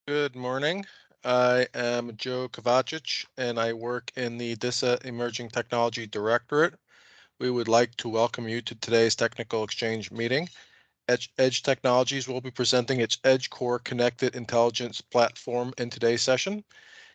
Good morning. I am Joe Kovacic, and I work in the DISA Emerging Technology Directorate. We would like to welcome you to today's technical exchange meeting. Edge Technologies will be presenting its Edge Core Connected Intelligence Platform in today's session.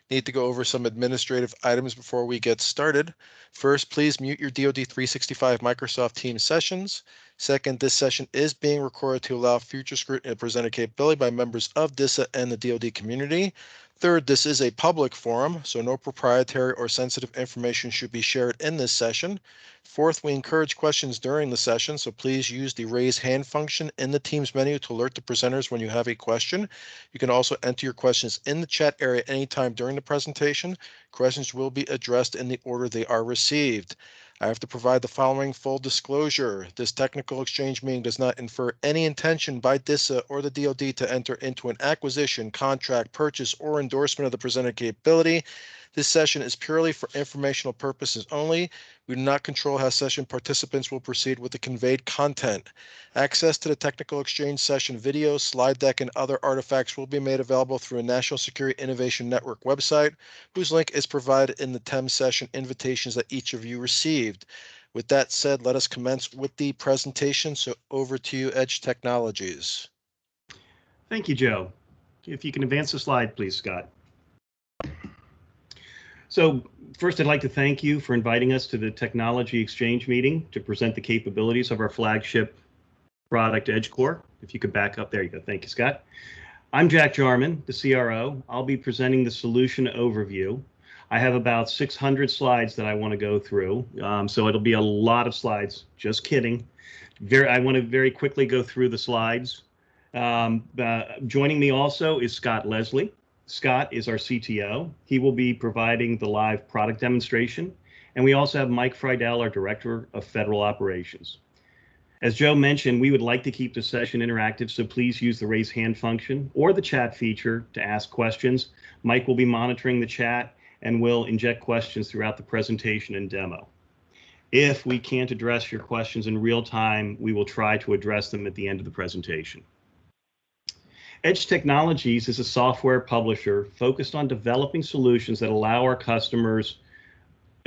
Need to go over some administrative items before we get started. First, please mute your DoD 365 Microsoft Teams sessions. Second, this session is being recorded to allow future scrutiny of presented capability by members of DISA and the DoD community. Third, this is a public forum, so no proprietary or sensitive information should be shared in this session. Fourth, we encourage questions during the session, so please use the raise hand function in the Teams menu to alert the presenters when you have a question. You can also enter your questions in the chat area anytime during the presentation. Questions will be addressed in the order they are received. I have to provide the following full disclosure. This technical exchange meeting does not infer any intention by DISA or the DoD to enter into an acquisition, contract, purchase, or endorsement of the presented capability. This session is purely for informational purposes only. We do not control how session participants will proceed with the conveyed content. Access to the technical exchange session video, slide deck, and other artifacts will be made available through a National Security Innovation Network website, whose link is provided in the TEM session invitations that each of you received. With that said, let us commence with the presentation. So over to you, Edge Technologies. Thank you, Joe. If you can advance the slide, please, Scott. So first, I'd like to thank you for inviting us to the Technology Exchange meeting to present the capabilities of our flagship product, Edge Core. If you could back up, there you go. Thank you, Scott. I'm Jack Jarman, the CRO. I'll be presenting the solution overview. I have about 600 slides that I want to go through, so it'll be a lot of slides. Just kidding. I want to very quickly go through the slides. Joining me also is Scott Leslie. Scott is our CTO. He will be providing the live product demonstration. And we also have Mike Friedel, our Director of Federal Operations. As Joe mentioned, we would like to keep the session interactive, so please use the raise hand function or the chat feature to ask questions. Mike will be monitoring the chat and will inject questions throughout the presentation and demo. If we can't address your questions in real time, we will try to address them at the end of the presentation. Edge Technologies is a software publisher focused on developing solutions that allow our customers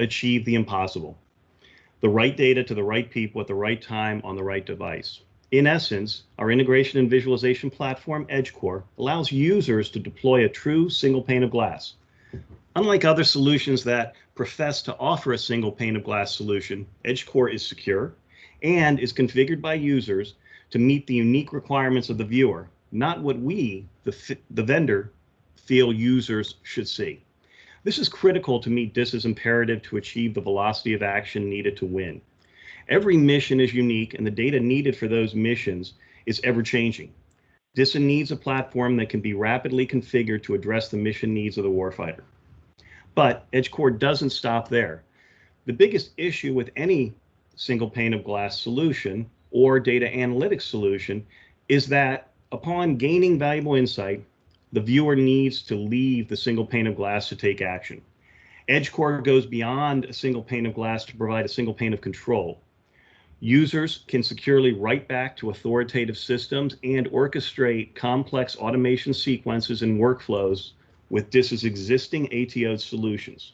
achieve the impossible. The right data to the right people at the right time on the right device. In essence, our integration and visualization platform, Edge Core, allows users to deploy a true single pane of glass. Unlike other solutions that profess to offer a single pane of glass solution, Edge Core is secure and is configured by users to meet the unique requirements of the viewer, not what we, the vendor, feel users should see. This is critical to meet DISA's imperative to achieve the velocity of action needed to win. Every mission is unique, and the data needed for those missions is ever-changing. DISA needs a platform that can be rapidly configured to address the mission needs of the warfighter. But Edge Core doesn't stop there. The biggest issue with any single pane of glass solution or data analytics solution is that upon gaining valuable insight, the viewer needs to leave the single pane of glass to take action. Edge Core goes beyond a single pane of glass to provide a single pane of control. Users can securely write back to authoritative systems and orchestrate complex automation sequences and workflows with DISA's existing ATO solutions.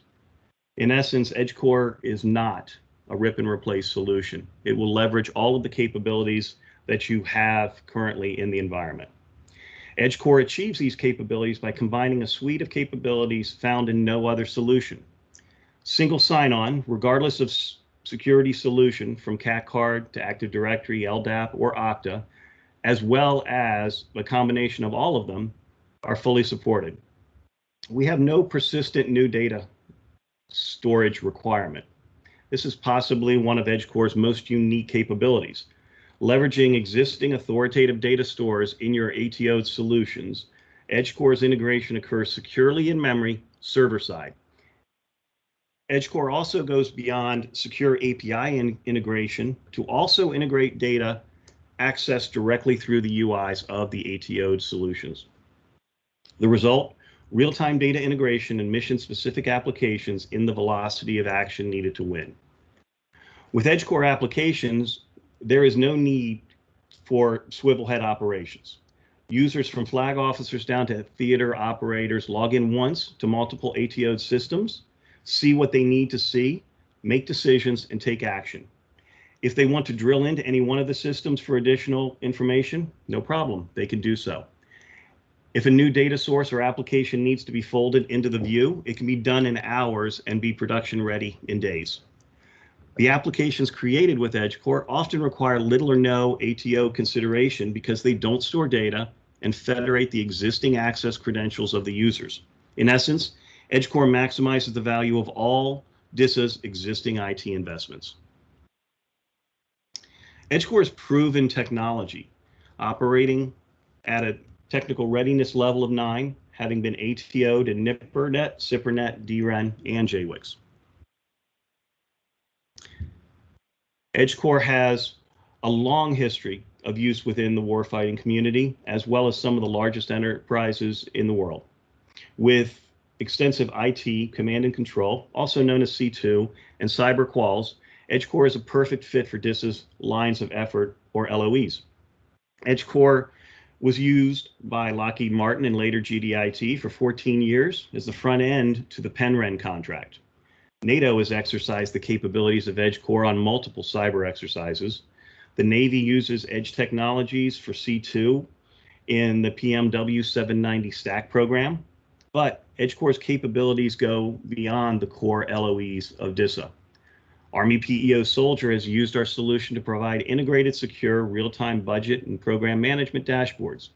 In essence, Edge Core is not a rip and replace solution. It will leverage all of the capabilities that you have currently in the environment. Edge Core achieves these capabilities by combining a suite of capabilities found in no other solution. Single sign-on, regardless of security solution, from CAC card to Active Directory, LDAP, or Okta, as well as a combination of all of them, are fully supported. We have no persistent new data storage requirement. This is possibly one of Edge Core's most unique capabilities. Leveraging existing authoritative data stores in your ATO solutions, Edge Core's integration occurs securely in memory, server-side. Edge Core also goes beyond secure API integration to also integrate data accessed directly through the UIs of the ATO solutions. The result, real-time data integration and mission-specific applications in the velocity of action needed to win. With Edge Core applications, there is no need for swivel head operations. Users from flag officers down to theater operators log in once to multiple ATO systems, see what they need to see, make decisions, and take action. If they want to drill into any one of the systems for additional information, no problem, they can do so. If a new data source or application needs to be folded into the view, it can be done in hours and be production ready in days. The applications created with EdgeCore often require little or no ATO consideration because they don't store data and federate the existing access credentials of the users. In essence, EdgeCore maximizes the value of all DISA's existing IT investments. EdgeCore is proven technology, operating at a technical readiness level of 9, having been ATO'd in NIPRNet, SIPRNet, DREN, and JWICS. EdgeCore has a long history of use within the warfighting community, as well as some of the largest enterprises in the world. With extensive IT command and control, also known as C2, and cyber quals, EdgeCore is a perfect fit for DISA's lines of effort, or LOEs. EdgeCore was used by Lockheed Martin and later GDIT for 14 years as the front end to the PENREN contract. NATO has exercised the capabilities of EdgeCore on multiple cyber exercises. The Navy uses Edge technologies for C2 in the PMW 790 stack program, but EdgeCore's capabilities go beyond the core LOEs of DISA. Army PEO Soldier has used our solution to provide integrated, secure, real-time budget and program management dashboards.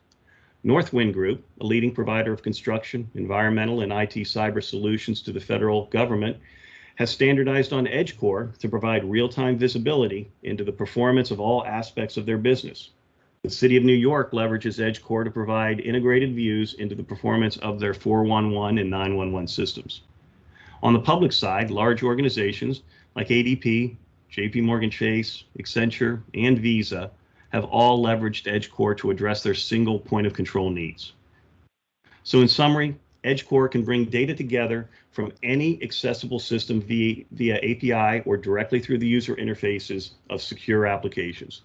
Northwind Group, a leading provider of construction, environmental, and IT cyber solutions to the federal government, has standardized on EdgeCore to provide real-time visibility into the performance of all aspects of their business. The City of New York leverages EdgeCore to provide integrated views into the performance of their 411 and 911 systems. On the public side, large organizations like ADP, JP Morgan Chase, Accenture, and Visa have all leveraged EdgeCore to address their single point of control needs. So in summary, EdgeCore can bring data together from any accessible system via API or directly through the user interfaces of secure applications.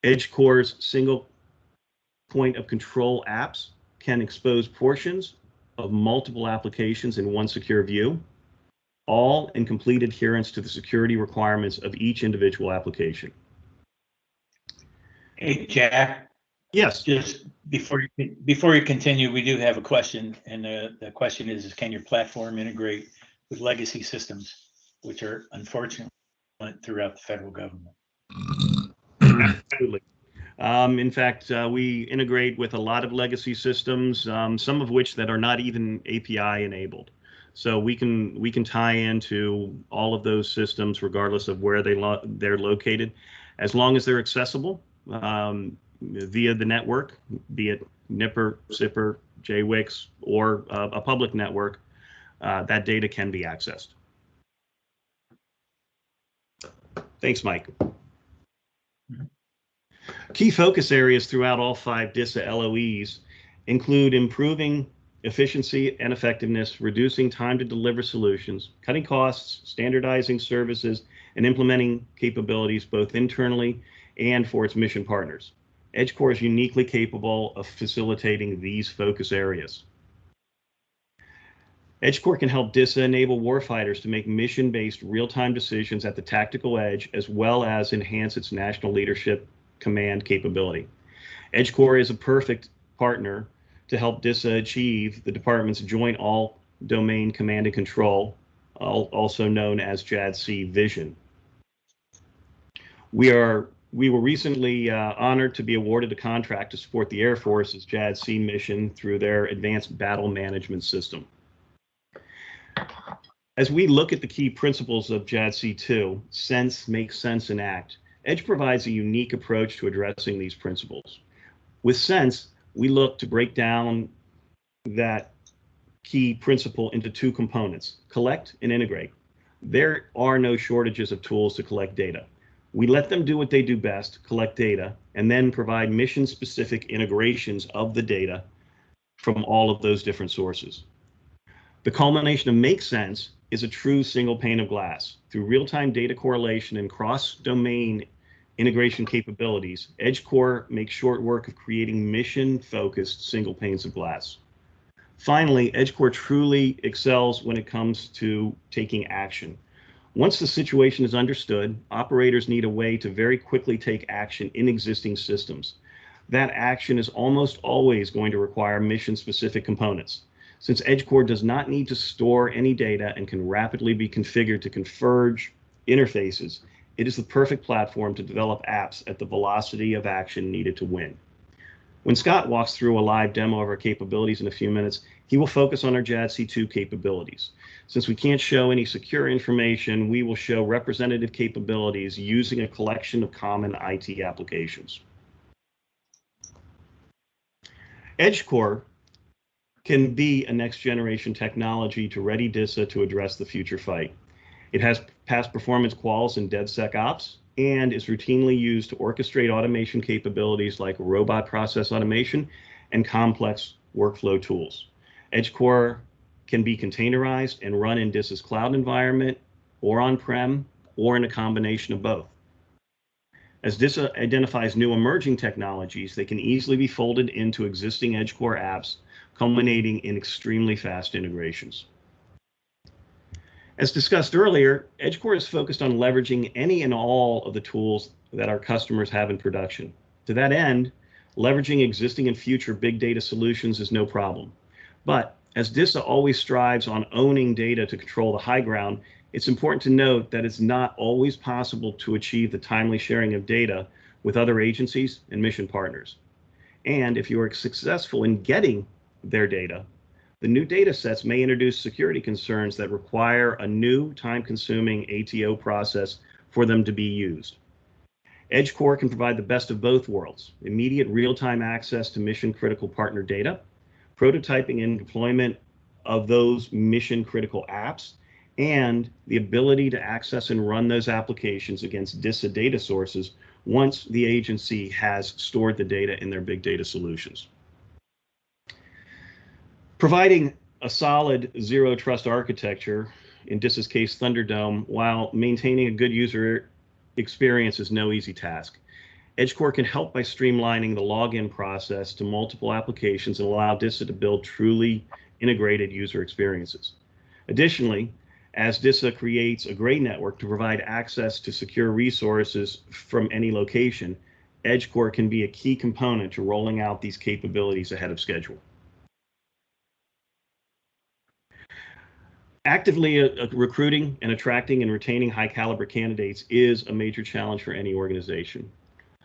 EdgeCore's single point of control apps can expose portions of multiple applications in one secure view, all in complete adherence to the security requirements of each individual application. Hey, Jack. Yes. Just before you continue, we do have a question, and the question is can your platform integrate with legacy systems, which are unfortunately throughout the federal government? Absolutely. In fact, we integrate with a lot of legacy systems, some of which that are not even API enabled. So we can tie into all of those systems regardless of where they're located, as long as they're accessible via the network, be it NIPR, SIPR, JWICS, or a public network. That data can be accessed. Thanks, Mike. Key focus areas throughout all 5 DISA LOEs include improving efficiency and effectiveness, reducing time to deliver solutions, cutting costs, standardizing services, and implementing capabilities both internally and for its mission partners. EdgeCore is uniquely capable of facilitating these focus areas. EdgeCore can help DISA enable warfighters to make mission-based real-time decisions at the tactical edge, as well as enhance its national leadership command capability. EdgeCore is a perfect partner to help DISA achieve the department's Joint All-Domain Command and Control, also known as JADC vision. We were recently honored to be awarded a contract to support the Air Force's JADC mission through their Advanced Battle Management System. As we look at the key principles of JADC2, sense, make sense, and act, Edge provides a unique approach to addressing these principles. With sense, we look to break down that key principle into 2 components, collect and integrate. There are no shortages of tools to collect data. We let them do what they do best, collect data, and then provide mission-specific integrations of the data from all of those different sources. The culmination of make sense is a true single pane of glass. Through real-time data correlation and cross-domain integration capabilities, EdgeCore makes short work of creating mission-focused single panes of glass. Finally, EdgeCore truly excels when it comes to taking action. Once the situation is understood, operators need a way to very quickly take action in existing systems. That action is almost always going to require mission-specific components. Since EdgeCore does not need to store any data and can rapidly be configured to converge interfaces, it is the perfect platform to develop apps at the velocity of action needed to win. When Scott walks through a live demo of our capabilities in a few minutes, he will focus on our JADC2 capabilities. Since we can't show any secure information, we will show representative capabilities using a collection of common IT applications. EdgeCore can be a next generation technology to ready DISA to address the future fight. It has past performance quals in DevSecOps and is routinely used to orchestrate automation capabilities like robot process automation and complex workflow tools. EdgeCore can be containerized and run in DISA's cloud environment or on-prem or in a combination of both. As DISA identifies new emerging technologies, they can easily be folded into existing EdgeCore apps, culminating in extremely fast integrations. As discussed earlier, EdgeCore is focused on leveraging any and all of the tools that our customers have in production. To that end, leveraging existing and future big data solutions is no problem. But as DISA always strives on owning data to control the high ground, it's important to note that it's not always possible to achieve the timely sharing of data with other agencies and mission partners. And if you are successful in getting their data, the new data sets may introduce security concerns that require a new time-consuming ATO process for them to be used. EdgeCore can provide the best of both worlds: immediate real-time access to mission-critical partner data, prototyping and deployment of those mission-critical apps, and the ability to access and run those applications against DISA data sources once the agency has stored the data in their big data solutions. Providing a solid zero trust architecture, in DISA's case Thunderdome, while maintaining a good user experience is no easy task. EdgeCore can help by streamlining the login process to multiple applications and allow DISA to build truly integrated user experiences. Additionally, as DISA creates a gray network to provide access to secure resources from any location, EdgeCore can be a key component to rolling out these capabilities ahead of schedule. Actively recruiting and attracting and retaining high caliber candidates is a major challenge for any organization.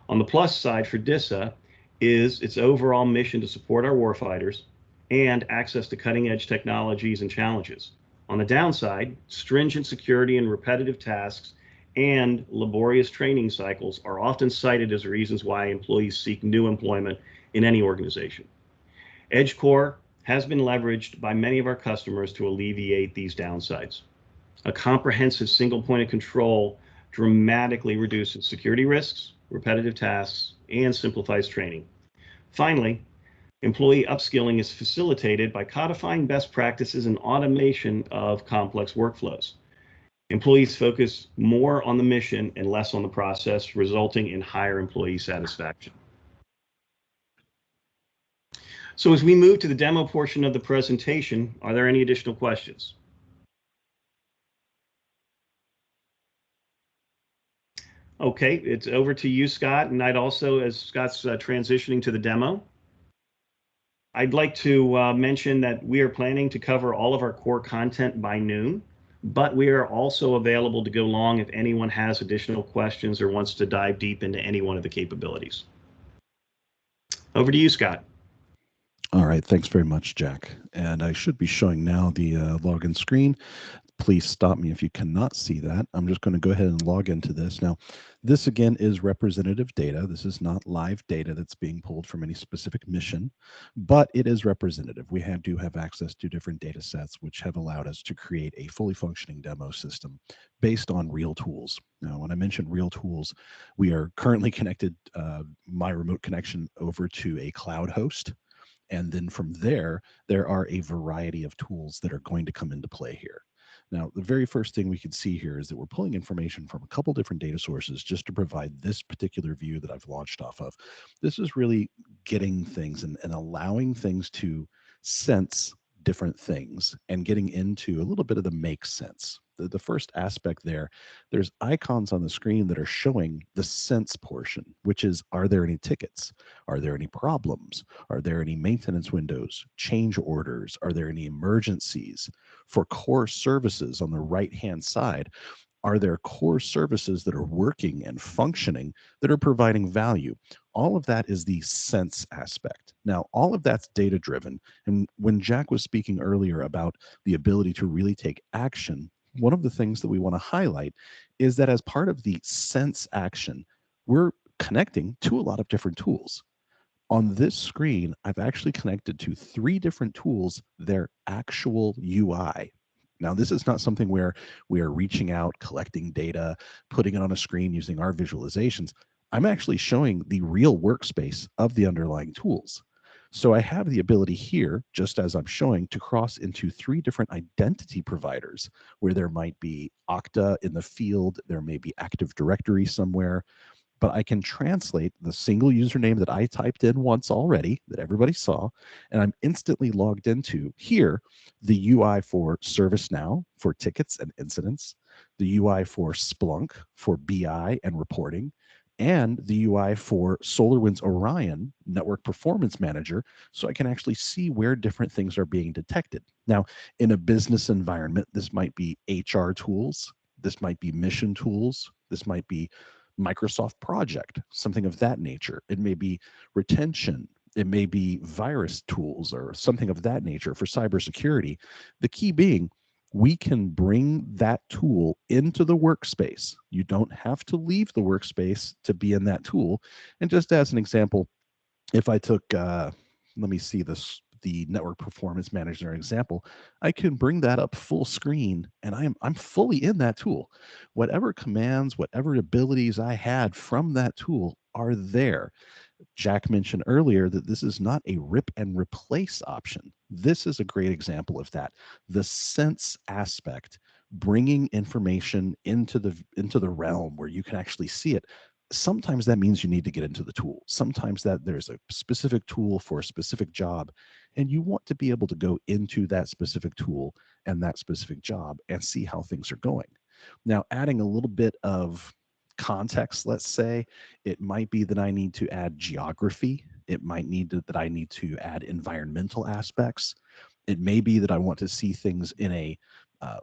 On the plus side for DISA is its overall mission to support our warfighters and access to cutting edge technologies and challenges. On the downside, stringent security and repetitive tasks and laborious training cycles are often cited as reasons why employees seek new employment in any organization. EdgeCore has been leveraged by many of our customers to alleviate these downsides. A comprehensive single point of control dramatically reduces security risks, repetitive tasks, and simplifies training. Finally, employee upskilling is facilitated by codifying best practices and automation of complex workflows. Employees focus more on the mission and less on the process, resulting in higher employee satisfaction. So as we move to the demo portion of the presentation, are there any additional questions? Okay, it's over to you, Scott. And I'd also, as Scott's transitioning to the demo, I'd like to mention that we are planning to cover all of our core content by noon, but we are also available to go long if anyone has additional questions or wants to dive deep into any one of the capabilities. Over to you, Scott. All right, thanks very much, Jack. And I should be showing now the login screen. Please stop me if you cannot see that. I'm just going to go ahead and log into this. Now, this again is representative data. This is not live data that's being pulled from any specific mission, but it is representative. We do have access to different data sets, which have allowed us to create a fully functioning demo system based on real tools. Now, when I mention real tools, we are currently connected, my remote connection over to a cloud host. And then from there are a variety of tools that are going to come into play here. Now, the very first thing we can see here is that we're pulling information from a couple different data sources just to provide this particular view that I've launched off of. This is really getting things and allowing things to sense different things and getting into a little bit of the make sense. The first aspect there's icons on the screen that are showing the sense portion, which is, are there any tickets? Are there any problems? Are there any maintenance windows, change orders? Are there any emergencies? For core services on the right-hand side, are there core services that are working and functioning that are providing value? All of that is the sense aspect. Now, all of that's data driven. And when Jack was speaking earlier about the ability to really take action, one of the things that we want to highlight is that as part of the sense action, we're connecting to a lot of different tools. On this screen, I've actually connected to 3 different tools, their actual UI. Now, this is not something where we are reaching out, collecting data, putting it on a screen using our visualizations. I'm actually showing the real workspace of the underlying tools. So I have the ability here, just as I'm showing, to cross into 3 different identity providers where there might be Okta in the field, there may be Active Directory somewhere, but I can translate the single username that I typed in once already that everybody saw, and I'm instantly logged into here, the UI for ServiceNow for tickets and incidents, the UI for Splunk for BI and reporting, and the UI for SolarWinds Orion Network Performance Manager, so I can actually see where different things are being detected. Now, in a business environment, this might be HR tools, this might be mission tools, this might be Microsoft Project, something of that nature. It may be retention. It may be virus tools or something of that nature for cybersecurity. The key being, we can bring that tool into the workspace. You don't have to leave the workspace to be in that tool. And just as an example, if I took, let me see this, the network performance manager example, I can bring that up full screen and I'm fully in that tool. Whatever commands, whatever abilities I had from that tool are there. Jack mentioned earlier that this is not a rip and replace option. This is a great example of that. The sense aspect, bringing information into the realm where you can actually see it. Sometimes that means you need to get into the tool. Sometimes that there's a specific tool for a specific job, and you want to be able to go into that specific tool and that specific job and see how things are going. Now, adding a little bit of context, let's say, it might be that I need to add geography. It might need that I need to add environmental aspects. It may be that I want to see things in a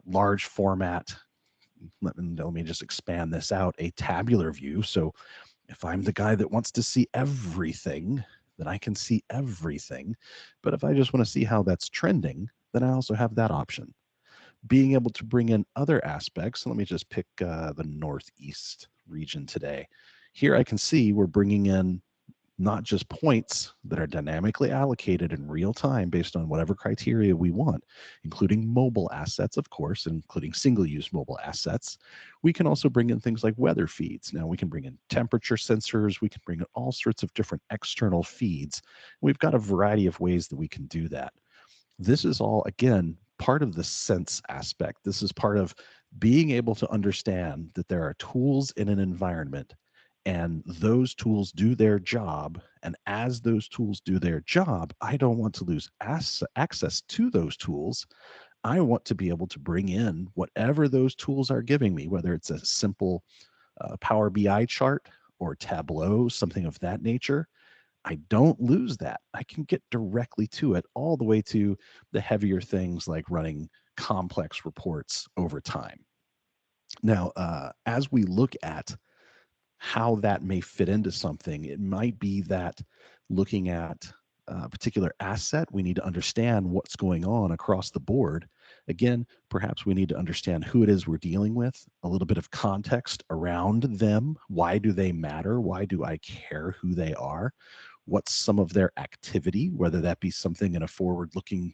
large format. Let me just expand this out, a tabular view. So if I'm the guy that wants to see everything, then I can see everything. But if I just want to see how that's trending, then I also have that option. Being able to bring in other aspects. Let me just pick the Northeast region today. Here I can see we're bringing in not just points that are dynamically allocated in real time based on whatever criteria we want, including mobile assets, of course, including single-use mobile assets. We can also bring in things like weather feeds. Now we can bring in temperature sensors. We can bring in all sorts of different external feeds. We've got a variety of ways that we can do that. This is all, again, part of the sense aspect. This is part of being able to understand that there are tools in an environment and those tools do their job. And as those tools do their job, I don't want to lose access to those tools. I want to be able to bring in whatever those tools are giving me, whether it's a simple Power BI chart or Tableau, something of that nature. I don't lose that. I can get directly to it, all the way to the heavier things like running complex reports over time. Now, as we look at how that may fit into something, it might be that looking at a particular asset, we need to understand what's going on across the board. Again, perhaps we need to understand who it is we're dealing with, a little bit of context around them. Why do they matter? Why do I care who they are? What's some of their activity, whether that be something in a forward-looking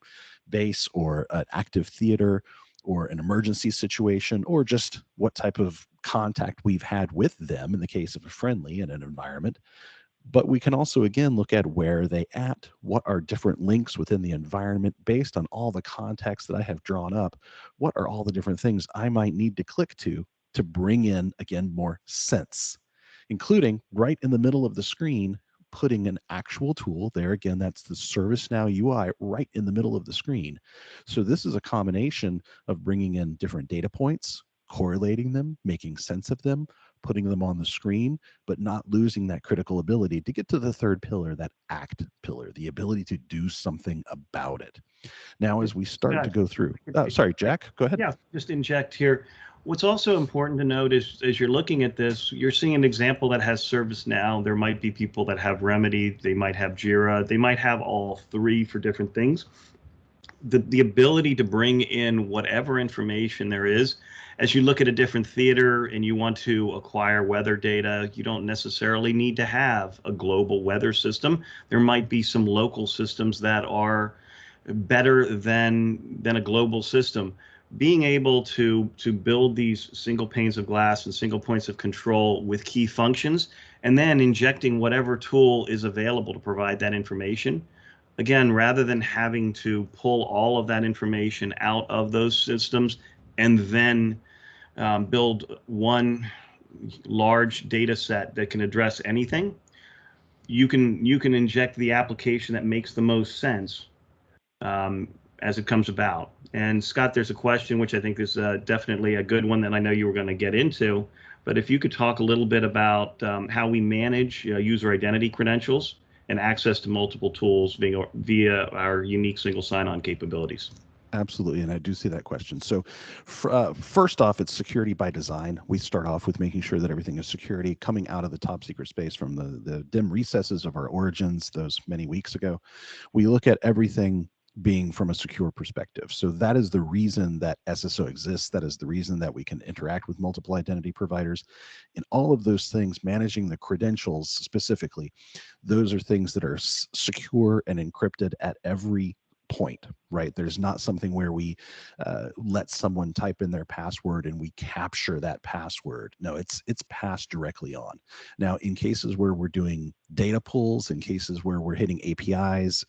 base or an active theater or an emergency situation, or just what type of contact we've had with them in the case of a friendly in an environment. But we can also, again, look at where are they at, what are different links within the environment based on all the context that I have drawn up, what are all the different things I might need to click to bring in, again, more sense, including right in the middle of the screen, putting an actual tool there. Again, that's the ServiceNow UI right in the middle of the screen. So this is a combination of bringing in different data points, correlating them, making sense of them, putting them on the screen, but not losing that critical ability to get to the third pillar, that act pillar, the ability to do something about it. Now, as we start to go through, sorry, Jack, go ahead. Yeah, just inject here. What's also important to note is, as you're looking at this, you're seeing an example that has ServiceNow. There might be people that have Remedy, they might have Jira, they might have all three for different things. The ability to bring in whatever information there is, as you look at a different theater and you want to acquire weather data, you don't necessarily need to have a global weather system. There might be some local systems that are better than a global system. Being able to build these single panes of glass and single points of control with key functions, and then injecting whatever tool is available to provide that information. Again, rather than having to pull all of that information out of those systems and then build one large data set that can address anything, you can inject the application that makes the most sense as it comes about. And Scott, there's a question which I think is definitely a good one that I know you were going to get into, but if you could talk a little bit about how we manage user identity credentials and access to multiple tools via our unique single sign-on capabilities. Absolutely, and I do see that question. So first off, it's security by design. We start off with making sure that everything is security coming out of the top secret space from the dim recesses of our origins those many weeks ago. We look at everything being from a secure perspective. So that is the reason that SSO exists. That is the reason that we can interact with multiple identity providers. And all of those things, managing the credentials specifically, those are things that are secure and encrypted at every point, right? There's not something where we let someone type in their password and we capture that password. No, it's passed directly on. Now, in cases where we're doing data pulls, in cases where we're hitting APIs,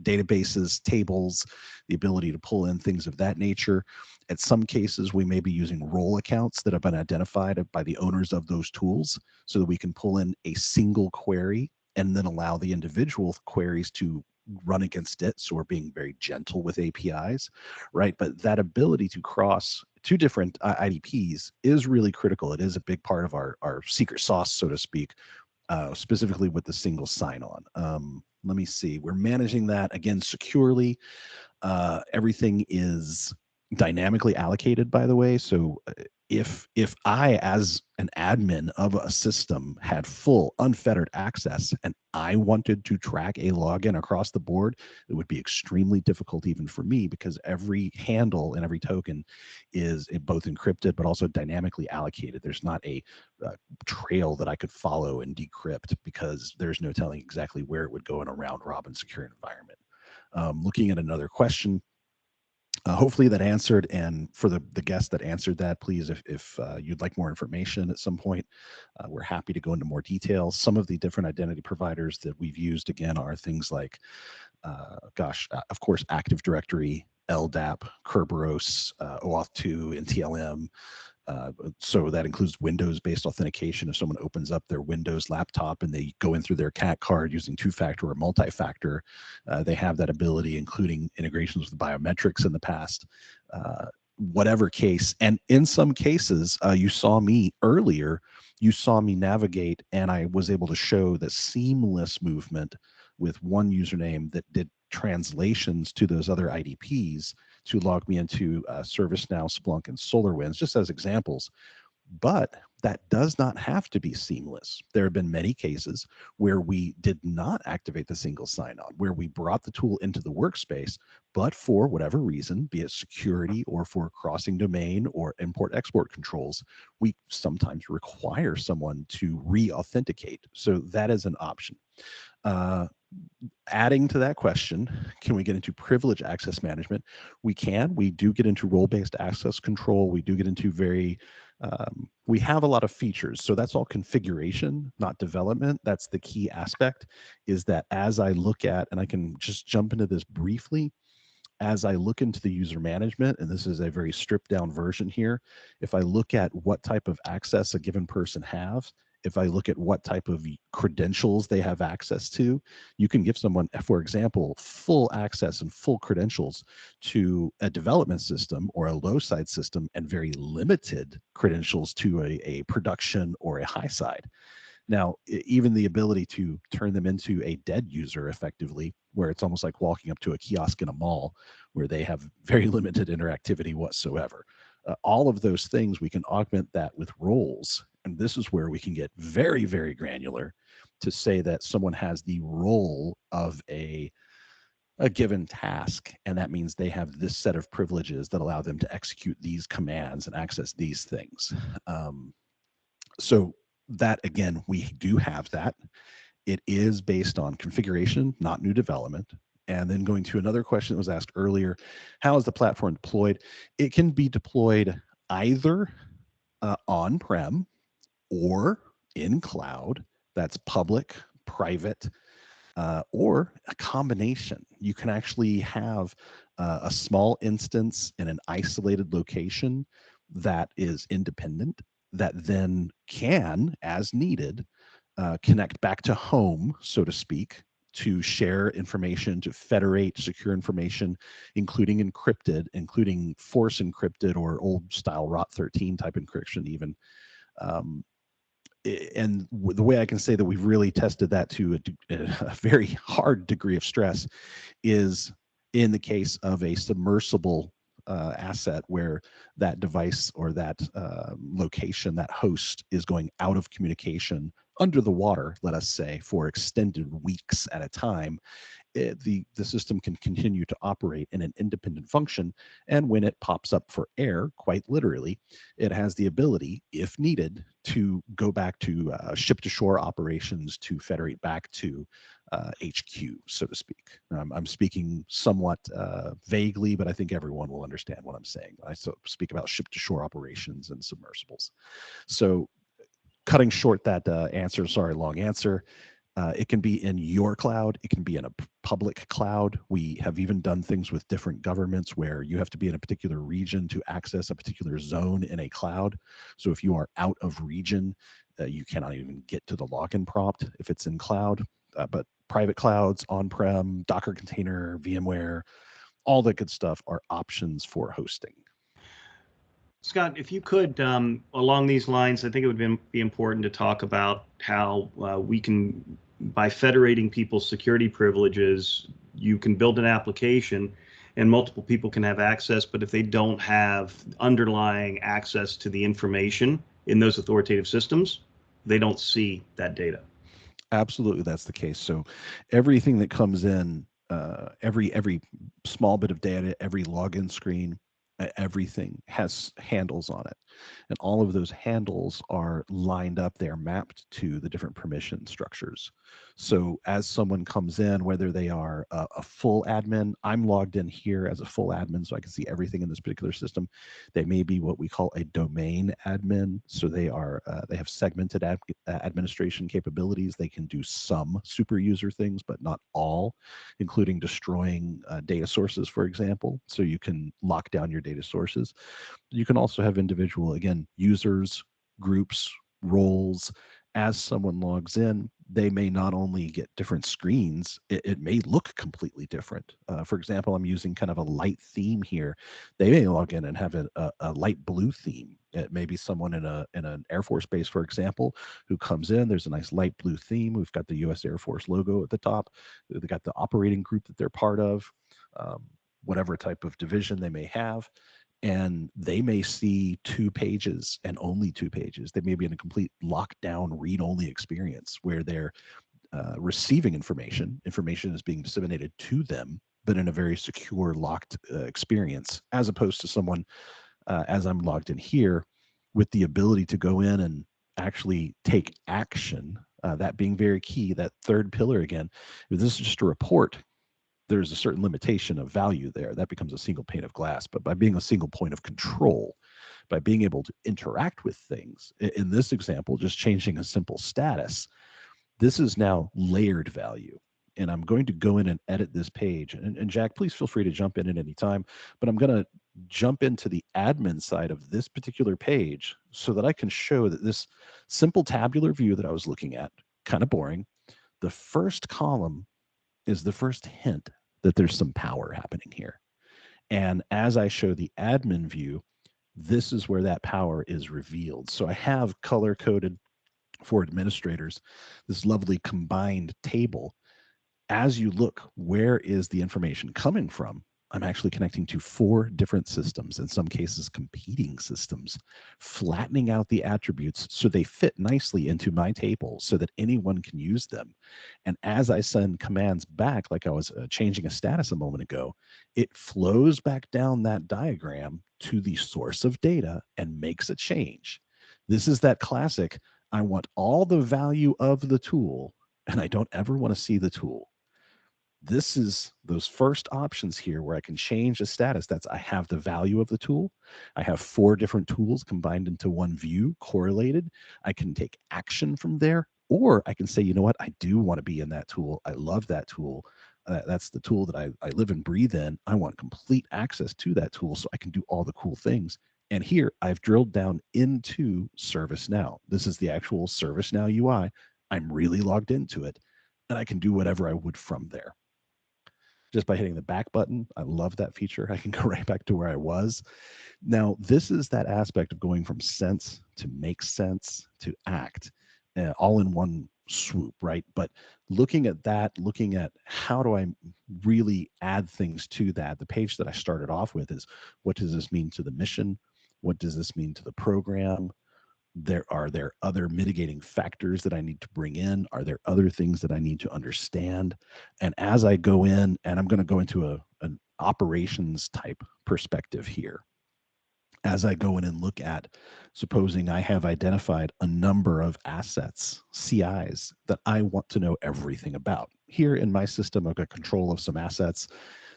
databases, tables, the ability to pull in things of that nature. At some cases, we may be using role accounts that have been identified by the owners of those tools so that we can pull in a single query and then allow the individual queries to run against it. So we're being very gentle with APIs, right? But that ability to cross two different IDPs is really critical. It is a big part of our secret sauce, so to speak, specifically with the single sign-on. Let me see. We're managing that, again, securely. Everything is dynamically allocated, by the way. So if I, as an admin of a system, had full unfettered access and I wanted to track a login across the board, it would be extremely difficult even for me, because every handle and every token is both encrypted but also dynamically allocated. There's not a trail that I could follow and decrypt, because there's no telling exactly where it would go in a round robin secure environment. Looking at another question, hopefully that answered. And for the guest that answered that, please, if you'd like more information at some point, we're happy to go into more details. Some of the different identity providers that we've used, again, are things like, of course, Active Directory, LDAP, Kerberos, OAuth 2, and TLM. So that includes Windows-based authentication. If someone opens up their Windows laptop and they go in through their CAT card using two-factor or multi-factor, they have that ability, including integrations with biometrics in the past. Whatever case, and in some cases, you saw me earlier, you saw me navigate, and I was able to show the seamless movement with one username that did translations to those other IDPs to log me into ServiceNow, Splunk, and SolarWinds, just as examples. But that does not have to be seamless. There have been many cases where we did not activate the single sign-on, where we brought the tool into the workspace, but for whatever reason, be it security or for crossing domain or import-export controls, we sometimes require someone to re-authenticate. So that is an option. Adding to that question, can we get into privilege access management? We can. We do get into role-based access control. We do get into very We have a lot of features. So that's all configuration, not development. That's the key aspect, is that as I look at, and I can just jump into this briefly, as I look into the user management, and this is a very stripped down version here, if I look at what type of access a given person has, if I look at what type of credentials they have access to, you can give someone, for example, full access and full credentials to a development system or a low side system and very limited credentials to a production or a high side. Now, even the ability to turn them into a dead user effectively, where it's almost like walking up to a kiosk in a mall where they have very limited interactivity whatsoever. All of those things, we can augment that with roles. And this is where we can get very, very granular to say that someone has the role of a given task, and that means they have this set of privileges that allow them to execute these commands and access these things. So that, again, we do have that. It is based on configuration, not new development. And then going to another question that was asked earlier, how is the platform deployed? It can be deployed either on-prem or in cloud. That's public, private, or a combination. You can actually have a small instance in an isolated location that is independent, that then can, as needed, connect back to home, so to speak, to share information, to federate secure information, including encrypted, including force encrypted or old style ROT13 type encryption even. And the way I can say that we've really tested that to a very hard degree of stress is in the case of a submersible asset where that device or that location, that host, is going out of communication under the water, let us say, for extended weeks at a time. The system can continue to operate in an independent function. And when it pops up for air, quite literally, it has the ability, if needed, to go back to ship-to-shore operations, to federate back to HQ, so to speak. I'm speaking somewhat vaguely, but I think everyone will understand what I'm saying. I speak about ship-to-shore operations and submersibles. So cutting short that answer, sorry, long answer, it can be in your cloud. It can be in a public cloud. We have even done things with different governments where you have to be in a particular region to access a particular zone in a cloud. So if you are out of region, you cannot even get to the login prompt if it's in cloud. But private clouds, on-prem, Docker container, VMware, all that good stuff are options for hosting. Scott, if you could, along these lines, I think it would be important to talk about how we can, by federating people's security privileges, you can build an application and multiple people can have access, but if they don't have underlying access to the information in those authoritative systems, they don't see that data. Absolutely, that's the case. So everything that comes in, every small bit of data, every login screen, everything has handles on it, and all of those handles are lined up. They're mapped to the different permission structures. So as someone comes in, whether they are a full admin, I'm logged in here as a full admin so I can see everything in this particular system. They may be what we call a domain admin, so they have segmented administration capabilities. They can do some super user things, but not all, including destroying data sources, for example. So you can lock down your data sources. You can also have individual, again, users, groups, roles. As someone logs in, they may not only get different screens, it may look completely different. For example, I'm using kind of a light theme here. They may log in and have a light blue theme. It may be someone in an Air Force base, for example, who comes in. There's a nice light blue theme. We've got the U.S. Air Force logo at the top. They've got the operating group that they're part of, whatever type of division they may have. And they may see 2 pages and only 2 pages. They may be in a complete lockdown read-only experience where they're receiving information. Information is being disseminated to them, but in a very secure, locked experience, as opposed to someone, as I'm logged in here, with the ability to go in and actually take action. That being very key, that third pillar again. If this is just a report, there's a certain limitation of value there. That becomes a single pane of glass. But by being a single point of control, by being able to interact with things. In this example, just changing a simple status, this is now layered value. And I'm going to go in and edit this page. And Jack, please feel free to jump in at any time, but I'm going to jump into the admin side of this particular page so that I can show that this simple tabular view that I was looking at, kind of boring, the first column is the first hint that there's some power happening here. And as I show the admin view, this is where that power is revealed. So I have color coded for administrators this lovely combined table. As you look, where is the information coming from? I'm actually connecting to 4 different systems, in some cases competing systems, flattening out the attributes so they fit nicely into my table so that anyone can use them. And as I send commands back, like I was changing a status a moment ago, it flows back down that diagram to the source of data and makes a change. This is that classic, I want all the value of the tool, and I don't ever want to see the tool. This is those first options here where I can change the status. That's I have the value of the tool. I have 4 different tools combined into one view, correlated. I can take action from there, or I can say, you know what, I do want to be in that tool. I love that tool. That's the tool that I live and breathe in. I want complete access to that tool so I can do all the cool things. And here I've drilled down into ServiceNow. This is the actual ServiceNow UI. I'm really logged into it, and I can do whatever I would from there. Just by hitting the back button. I love that feature. I can go right back to where I was. Now, this is that aspect of going from sense to make sense to act, all in one swoop, right? But looking at that, looking at how do I really add things to that, the page that I started off with is, what does this mean to the mission? What does this mean to the program? Are there other mitigating factors that I need to bring in? Are there other things that I need to understand? And as I go in, and I'm going to go into an operations type perspective here, as I go in and look at, supposing I have identified a number of assets, CIs, that I want to know everything about. Here in my system, I've got control of some assets.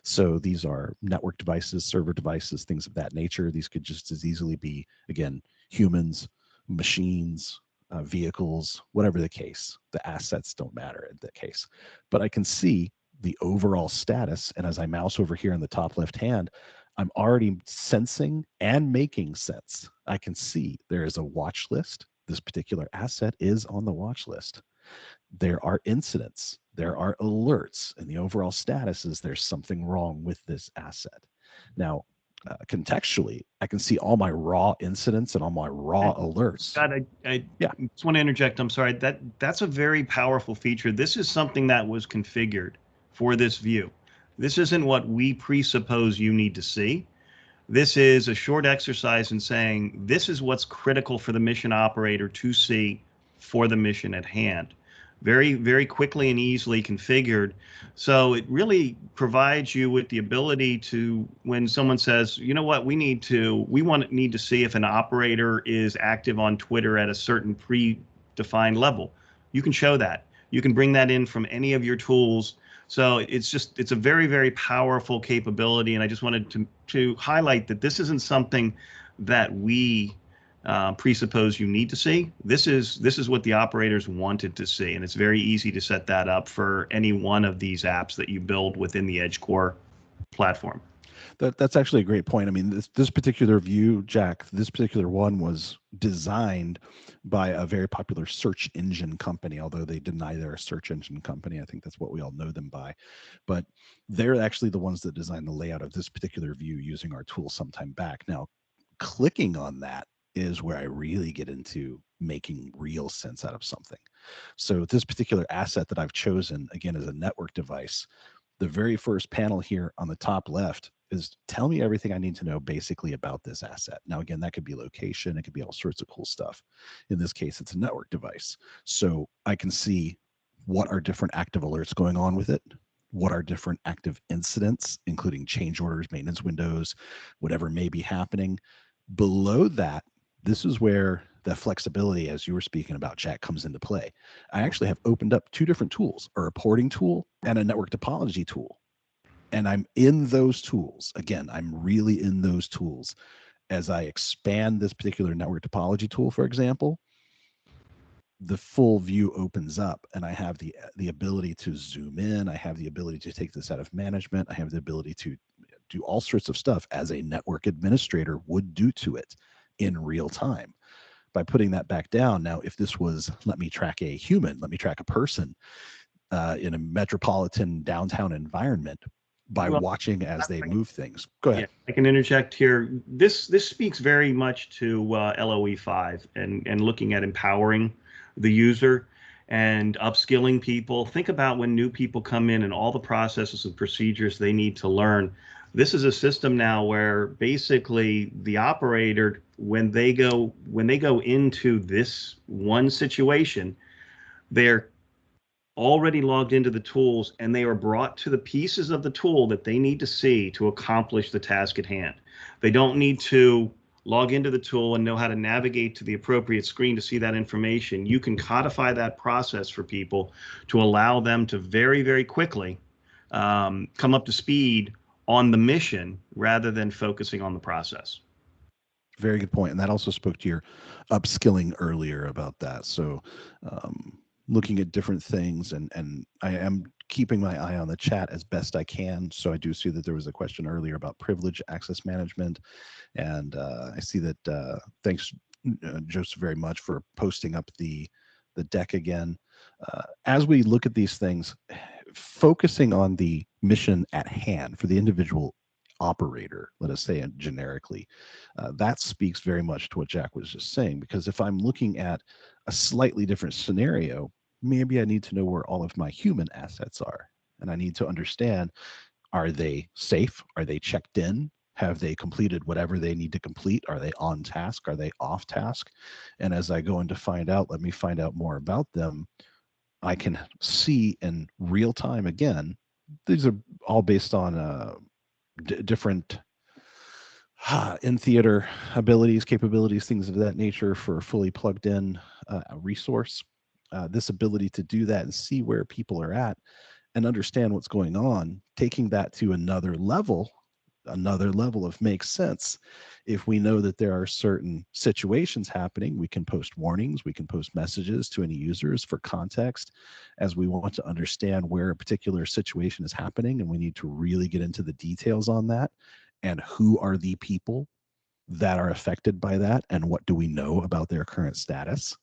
So these are network devices, server devices, things of that nature. These could just as easily be, again, humans, machines, vehicles, whatever the case. The assets don't matter in that case. But I can see the overall status. And as I mouse over here in the top left hand, I'm already sensing and making sense. I can see there is a watch list. This particular asset is on the watch list. There are incidents. There are alerts. And the overall status is there's something wrong with this asset. Now, contextually, I can see all my raw incidents and all my raw alerts. Scott, I just want to interject. I'm sorry. That's a very powerful feature. This is something that was configured for this view. This isn't what we presuppose you need to see. This is a short exercise in saying this is what's critical for the mission operator to see for the mission at hand. Very, very quickly and easily configured. So it really provides you with the ability to, when someone says, you know what, we need to see if an operator is active on Twitter at a certain predefined level. You can show that. You can bring that in from any of your tools. So it's a very, very powerful capability. And I just wanted to highlight that this isn't something that we presuppose you need to see. This is what the operators wanted to see. And it's very easy to set that up for any one of these apps that you build within the EdgeCore platform. That's actually a great point. I mean, this particular view, Jack, this particular one was designed by a very popular search engine company, although they deny they're a search engine company. I think that's what we all know them by. But they're actually the ones that designed the layout of this particular view using our tool sometime back. Now, clicking on that is where I really get into making real sense out of something. So this particular asset that I've chosen, again, as a network device, the very first panel here on the top left is tell me everything I need to know basically about this asset. Now, again, that could be location. It could be all sorts of cool stuff. In this case, it's a network device. So I can see what are different active alerts going on with it, what are different active incidents, including change orders, maintenance windows, whatever may be happening. Below that, this is where the flexibility, as you were speaking about, Jack, comes into play. I actually have opened up 2 different tools, a reporting tool and a network topology tool. And I'm in those tools. Again, I'm really in those tools. As I expand this particular network topology tool, for example, the full view opens up, and I have the ability to zoom in. I have the ability to take this out of management. I have the ability to do all sorts of stuff as a network administrator would do to it in real time. By putting that back down, now if this was, let me track a human, let me track a person in a metropolitan downtown environment, by Well, watching as they move things. Go ahead. yeah, I can interject here. This speaks very much to LOE 5 and looking at empowering the user and upskilling people. Think about when new people come in and all the processes and procedures they need to learn. This is a system now where basically the operator, when they go into this one situation, they're already logged into the tools and they are brought to the pieces of the tool that they need to see to accomplish the task at hand. They don't need to log into the tool and know how to navigate to the appropriate screen to see that information. You can codify that process for people to allow them to very, very quickly come up to speed on the mission rather than focusing on the process. Very good point. And that also spoke to your upskilling earlier about that. So looking at different things, and I am keeping my eye on the chat as best I can. So I do see that there was a question earlier about privilege access management. And I see that, thanks, Joseph, very much for posting up the deck again. As we look at these things, focusing on the mission at hand for the individual operator, let us say generically, that speaks very much to what Jack was just saying. Because if I'm looking at a slightly different scenario, maybe I need to know where all of my human assets are. And I need to understand, are they safe? Are they checked in? Have they completed whatever they need to complete? Are they on task? Are they off task? And as I go in to find out, let me find out more about them. I can see in real time again. These are all based on different in theater abilities, capabilities, things of that nature for a fully plugged in resource. This ability to do that and see where people are at and understand what's going on, taking that to another level of makes sense. If we know that there are certain situations happening, we can post warnings, we can post messages to any users for context as we want to understand where a particular situation is happening, and we need to really get into the details on that and who are the people that are affected by that and what do we know about their current status.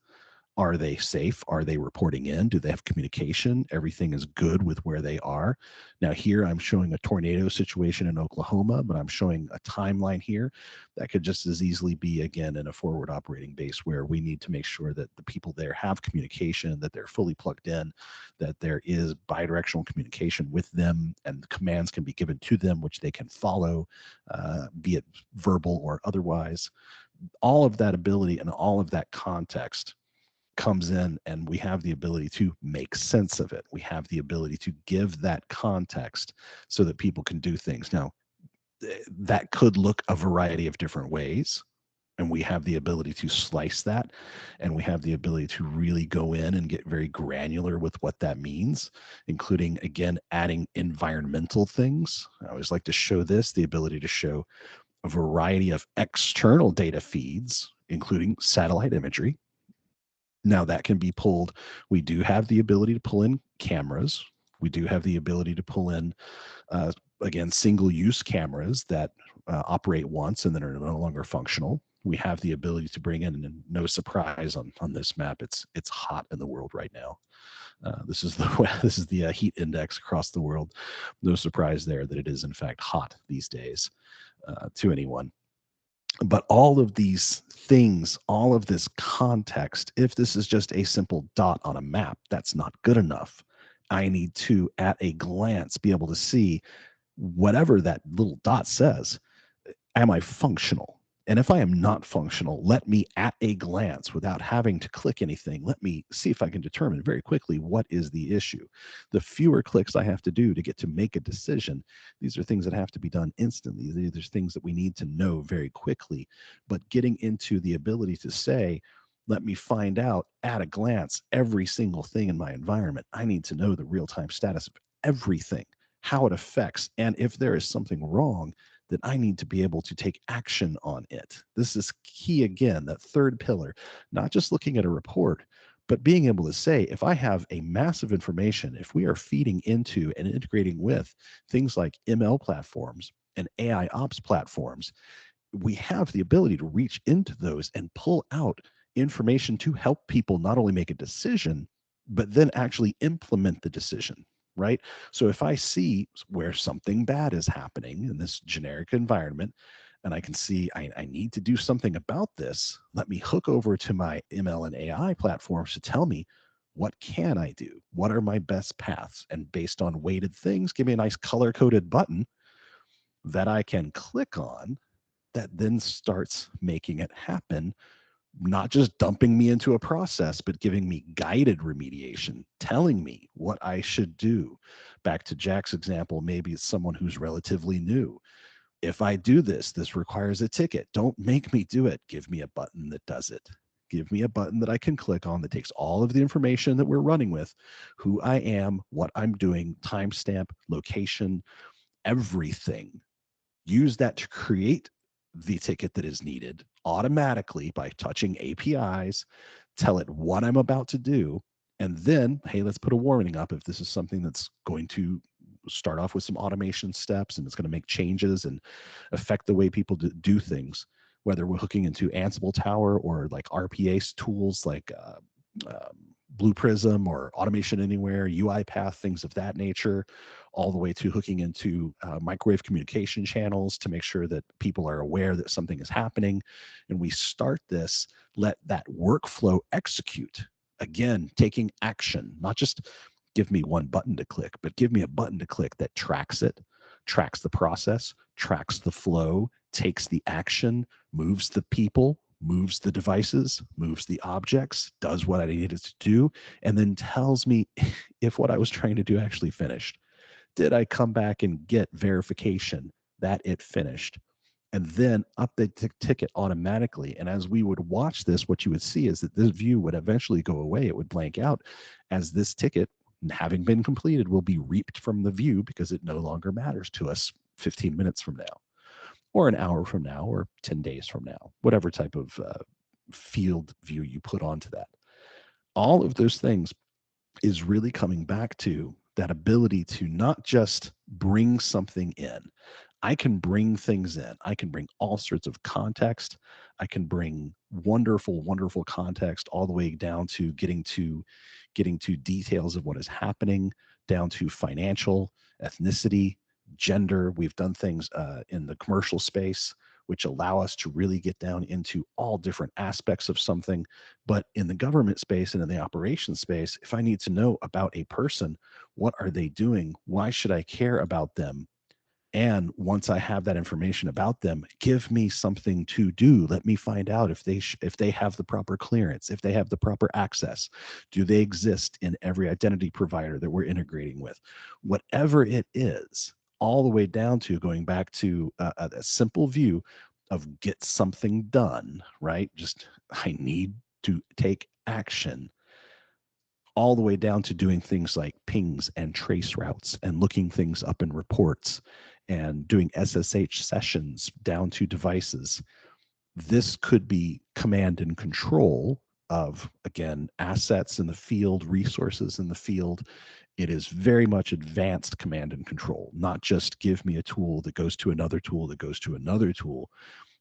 Are they safe? Are they reporting in? Do they have communication? Everything is good with where they are. Now here I'm showing a tornado situation in Oklahoma, but I'm showing a timeline here that could just as easily be, again, in a forward operating base where we need to make sure that the people there have communication, that they're fully plugged in, that there is bidirectional communication with them, and the commands can be given to them, which they can follow, be it verbal or otherwise. All of that ability and all of that context comes in, and we have the ability to make sense of it. We have the ability to give that context so that people can do things. Now, that could look a variety of different ways, and we have the ability to slice that, and we have the ability to really go in and get very granular with what that means, including, again, adding environmental things. I always like to show this, the ability to show a variety of external data feeds, including satellite imagery. Now that can be pulled. We do have the ability to pull in cameras. We do have the ability to pull in, again, single-use cameras that operate once and then are no longer functional. We have the ability to bring in, and no surprise on this map, it's hot in the world right now. This is the heat index across the world. No surprise there that it is in fact hot these days to anyone. But all of these things, all of this context, if this is just a simple dot on a map, that's not good enough. I need to, at a glance, be able to see whatever that little dot says. Am I functional? And if I am not functional, let me, at a glance, without having to click anything, let me see if I can determine very quickly what is the issue. The fewer clicks I have to do to get to make a decision, these are things that have to be done instantly. There's things that we need to know very quickly. But getting into the ability to say, let me find out at a glance every single thing in my environment. I need to know the real-time status of everything, how it affects, and if there is something wrong, then I need to be able to take action on it. This is key again, that third pillar, not just looking at a report, but being able to say, if I have a massive information, if we are feeding into and integrating with things like ML platforms and AI ops platforms, we have the ability to reach into those and pull out information to help people not only make a decision, but then actually implement the decision, right? So if I see where something bad is happening in this generic environment, and I can see I need to do something about this, let me hook over to my ML and AI platforms to tell me, what can I do? What are my best paths? And based on weighted things, give me a nice color-coded button that I can click on that then starts making it happen, not just dumping me into a process, but giving me guided remediation, telling me what I should do. Back to Jack's example, maybe it's someone who's relatively new. If I do this, this requires a ticket. Don't make me do it. Give me a button that does it. Give me a button that I can click on that takes all of the information that we're running with, who I am, what I'm doing, timestamp, location, everything. Use that to create the ticket that is needed automatically by touching APIs, tell it what I'm about to do, and then, hey, let's put a warning up if this is something that's going to start off with some automation steps and it's going to make changes and affect the way people do things, whether we're hooking into Ansible Tower or like RPA tools like Blue Prism or Automation Anywhere, UiPath, things of that nature, all the way to hooking into microwave communication channels to make sure that people are aware that something is happening. And we start this, let that workflow execute. Again, taking action, not just give me one button to click, but give me a button to click that tracks it, tracks the process, tracks the flow, takes the action, moves the people, moves the devices, moves the objects, does what I needed to do, and then tells me if what I was trying to do actually finished. Did I come back and get verification that it finished? And then update the ticket automatically. And as we would watch this, what you would see is that this view would eventually go away. It would blank out as this ticket, having been completed, will be reaped from the view because it no longer matters to us 15 minutes from now, or an hour from now, or 10 days from now, whatever type of field view you put onto that. All of those things is really coming back to that ability to not just bring something in. I can bring things in. I can bring all sorts of context. I can bring wonderful, wonderful context all the way down to getting to details of what is happening, down to financial, ethnicity, gender. We've done things in the commercial space which allow us to really get down into all different aspects of something. But in the government space and in the operations space, if I need to know about a person, what are they doing? Why should I care about them? And once I have that information about them, give me something to do. Let me find out if they have the proper clearance, if they have the proper access. Do they exist in every identity provider that we're integrating with? Whatever it is, all the way down to going back to a simple view of get something done, right? Just I need to take action, all the way down to doing things like pings and trace routes and looking things up in reports and doing SSH sessions down to devices. This could be command and control of, again, assets in the field, resources in the field. It is very much advanced command and control, not just give me a tool that goes to another tool that goes to another tool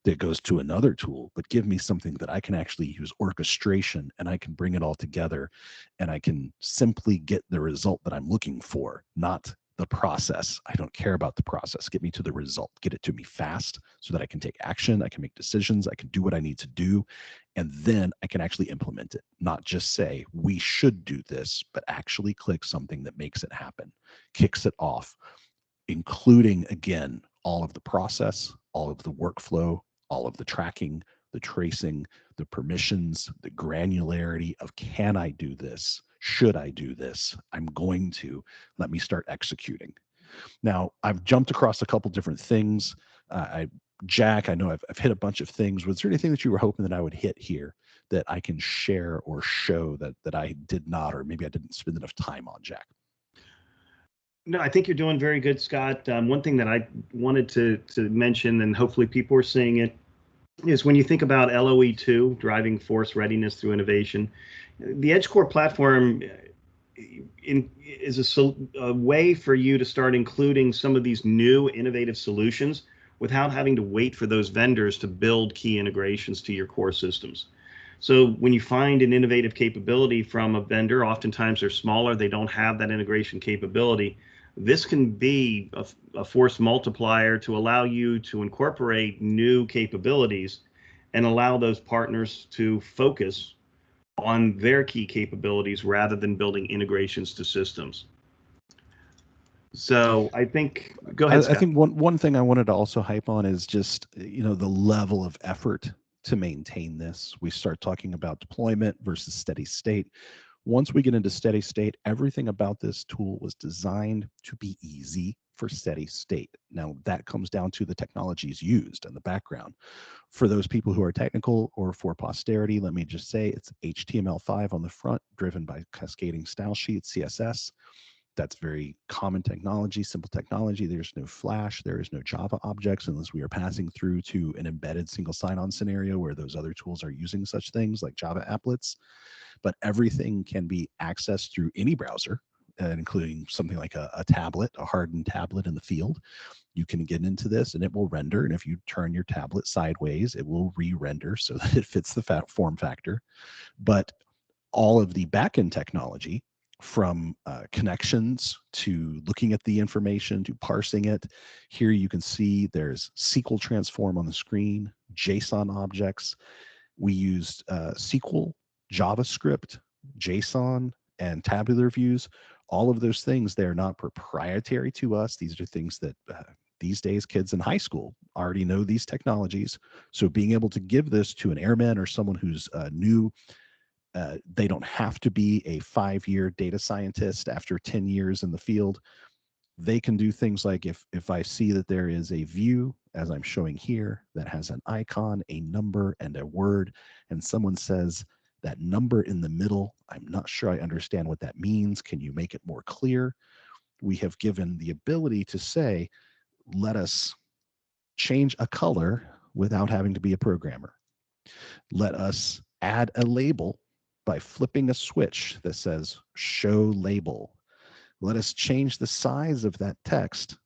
that goes to another tool, but give me something that I can actually use orchestration and I can bring it all together and I can simply get the result that I'm looking for, not the process. I don't care about the process. Get me to the result. Get it to me fast so that I can take action. I can make decisions. I can do what I need to do. And then I can actually implement it, not just say, we should do this, but actually click something that makes it happen, kicks it off, including, again, all of the process, all of the workflow, all of the tracking, the tracing, the permissions, the granularity of can I do this? Should I do this? I'm going to. Let me start executing. Now, I've jumped across a couple different things. Jack, I know I've hit a bunch of things. Was there anything that you were hoping that I would hit here that I can share or show that I did not, or maybe I didn't spend enough time on, Jack? No, I think you're doing very good, Scott. One thing that I wanted to mention, and hopefully people are seeing it, is when you think about LOE2, driving force readiness through innovation, the EdgeCore platform is a way for you to start including some of these new innovative solutions without having to wait for those vendors to build key integrations to your core systems. So when you find an innovative capability from a vendor, oftentimes they're smaller, they don't have that integration capability. This can be a force multiplier to allow you to incorporate new capabilities and allow those partners to focus on their key capabilities rather than building integrations to systems. So I think, go ahead, Scott. I think one thing I wanted to also hype on is just, the level of effort to maintain this. We start talking about deployment versus steady state. Once we get into steady state, everything about this tool was designed to be easy for steady state. Now, that comes down to the technologies used in the background. For those people who are technical or for posterity, let me just say it's HTML5 on the front, driven by cascading style sheets, CSS. That's very common technology, simple technology. There's no Flash, there is no Java objects unless we are passing through to an embedded single sign-on scenario where those other tools are using such things like Java applets. But everything can be accessed through any browser, including something like a tablet, a hardened tablet in the field. You can get into this and it will render. And if you turn your tablet sideways, it will re-render so that it fits the form factor. But all of the backend technology, from connections to looking at the information to parsing it. Here you can see there's SQL transform on the screen, JSON objects. We used SQL, JavaScript, JSON, and tabular views. All of those things, they're not proprietary to us. These are things that these days kids in high school already know these technologies. So being able to give this to an airman or someone who's new, they don't have to be a 5-year data scientist after 10 years in the field. They can do things like if I see that there is a view, as I'm showing here, that has an icon, a number, and a word, and someone says, that number in the middle, I'm not sure I understand what that means. Can you make it more clear? We have given the ability to say, let us change a color without having to be a programmer. Let us add a label by flipping a switch that says show label. Let us change the size of that text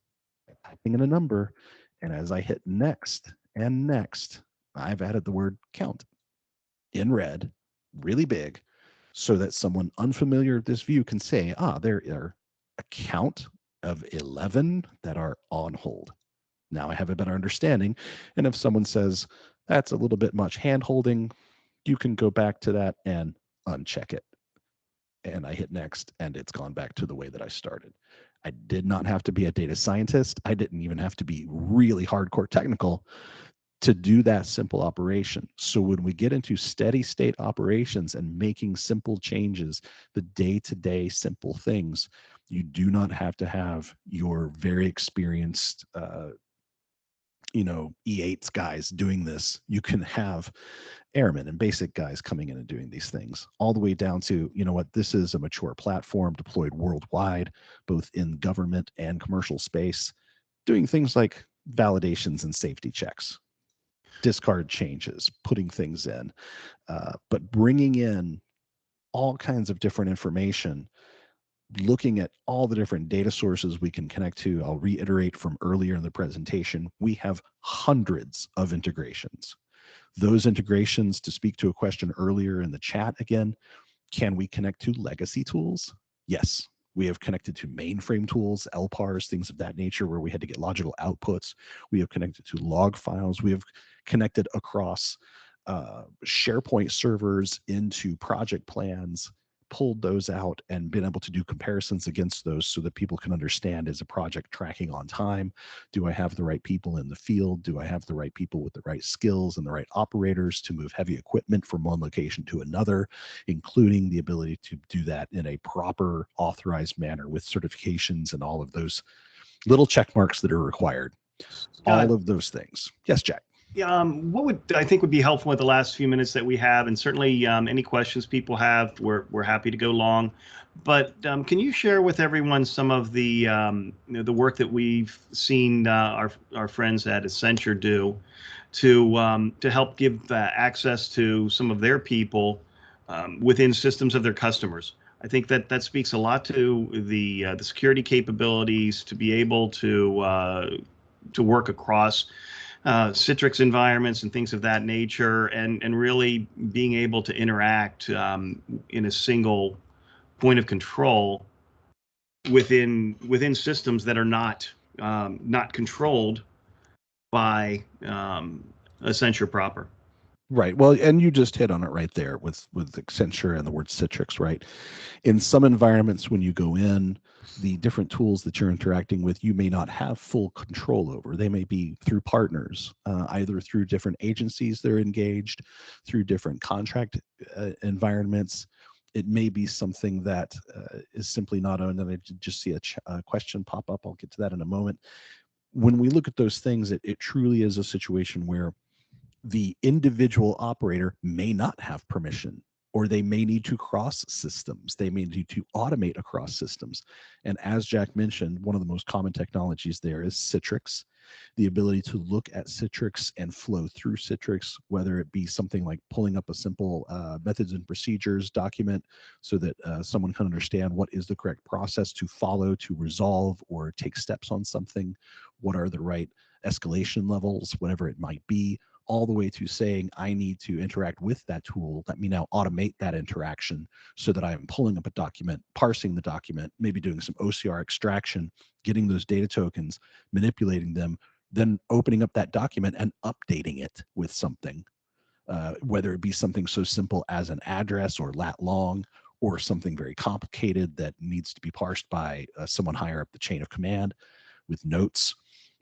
by typing in a number. And as I hit next and next, I've added the word count in red, really big, so that someone unfamiliar with this view can say, there are a count of 11 that are on hold. Now I have a better understanding. And if someone says, that's a little bit much hand holding, you can go back to that and uncheck it. And I hit next, and it's gone back to the way that I started. I did not have to be a data scientist. I didn't even have to be really hardcore technical to do that simple operation. So when we get into steady state operations and making simple changes, the day-to-day simple things, you do not have to have your very experienced E8s guys doing this. You can have airmen and basic guys coming in and doing these things, all the way down to, this is a mature platform deployed worldwide, both in government and commercial space, doing things like validations and safety checks, discard changes, putting things in, but bringing in all kinds of different information, looking at all the different data sources we can connect to. I'll reiterate from earlier in the presentation, we have hundreds of integrations. Those integrations, to speak to a question earlier in the chat again, can we connect to legacy tools? Yes. We have connected to mainframe tools, LPARs, things of that nature, where we had to get logical outputs. We have connected to log files. We have connected across SharePoint servers into project plans, pulled those out and been able to do comparisons against those so that people can understand, is a project tracking on time? Do I have the right people in the field? Do I have the right people with the right skills and the right operators to move heavy equipment from one location to another, including the ability to do that in a proper authorized manner with certifications and all of those little check marks that are required. All of those things. Yes, Jack. What would I think would be helpful with the last few minutes that we have, and certainly any questions people have, we're happy to go long. But can you share with everyone some of the the work that we've seen our friends at Accenture do to help give access to some of their people within systems of their customers? I think that speaks a lot to the security capabilities to be able to work across Citrix environments and things of that nature, and really being able to interact in a single point of control within systems that are not controlled by Accenture proper. Right. Well, and you just hit on it right there with Accenture and the word Citrix, right? In some environments, when you go in, the different tools that you're interacting with, you may not have full control over. They may be through partners, either through different agencies they're engaged, through different contract environments. It may be something that is simply not owned. And I just see a question pop up. I'll get to that in a moment. When we look at those things, it truly is a situation where the individual operator may not have permission, or they may need to cross systems. They may need to automate across systems. And as Jack mentioned, one of the most common technologies there is Citrix. The ability to look at Citrix and flow through Citrix, whether it be something like pulling up a simple methods and procedures document so that someone can understand what is the correct process to follow to resolve or take steps on something, what are the right escalation levels, whatever it might be, all the way to saying, I need to interact with that tool. Let me now automate that interaction so that I am pulling up a document, parsing the document, maybe doing some OCR extraction, getting those data tokens, manipulating them, then opening up that document and updating it with something, whether it be something so simple as an address or lat long, or something very complicated that needs to be parsed by someone higher up the chain of command with notes.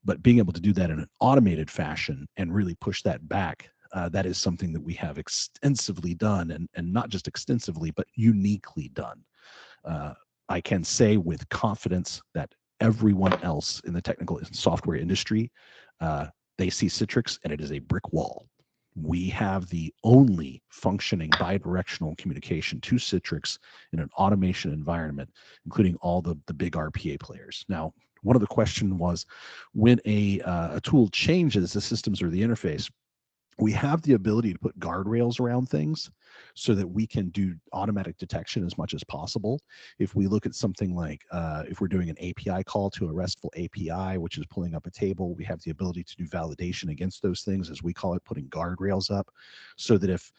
But being able to do that in an automated fashion and really push that back, that is something that we have extensively done, and not just extensively, but uniquely done. I can say with confidence that everyone else in the technical and software industry, they see Citrix and it is a brick wall. We have the only functioning bidirectional communication to Citrix in an automation environment, including all the big RPA players. Now, one of the questions was, when a tool changes the systems or the interface, we have the ability to put guardrails around things so that we can do automatic detection as much as possible. If we look at something like if we're doing an API call to a RESTful API, which is pulling up a table, we have the ability to do validation against those things, as we call it, putting guardrails up, so that if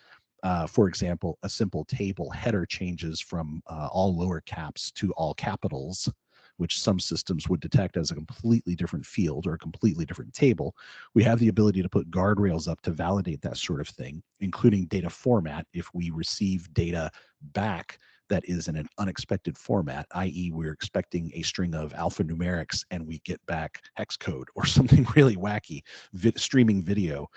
for example, a simple table header changes from all lower caps to all capitals, which some systems would detect as a completely different field or a completely different table, we have the ability to put guardrails up to validate that sort of thing, including data format. If we receive data back that is in an unexpected format, i.e. we're expecting a string of alphanumerics and we get back hex code or something really wacky, streaming video,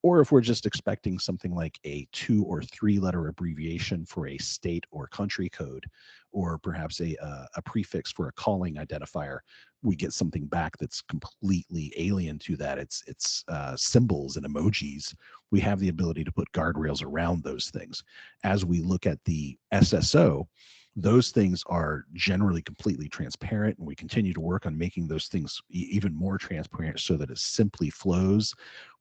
or if we're just expecting something like a 2 or 3 letter abbreviation for a state or country code, or perhaps a prefix for a calling identifier, we get something back that's completely alien to that. It's symbols and emojis. We have the ability to put guardrails around those things. As we look at the SSO, those things are generally completely transparent, and we continue to work on making those things even more transparent so that it simply flows.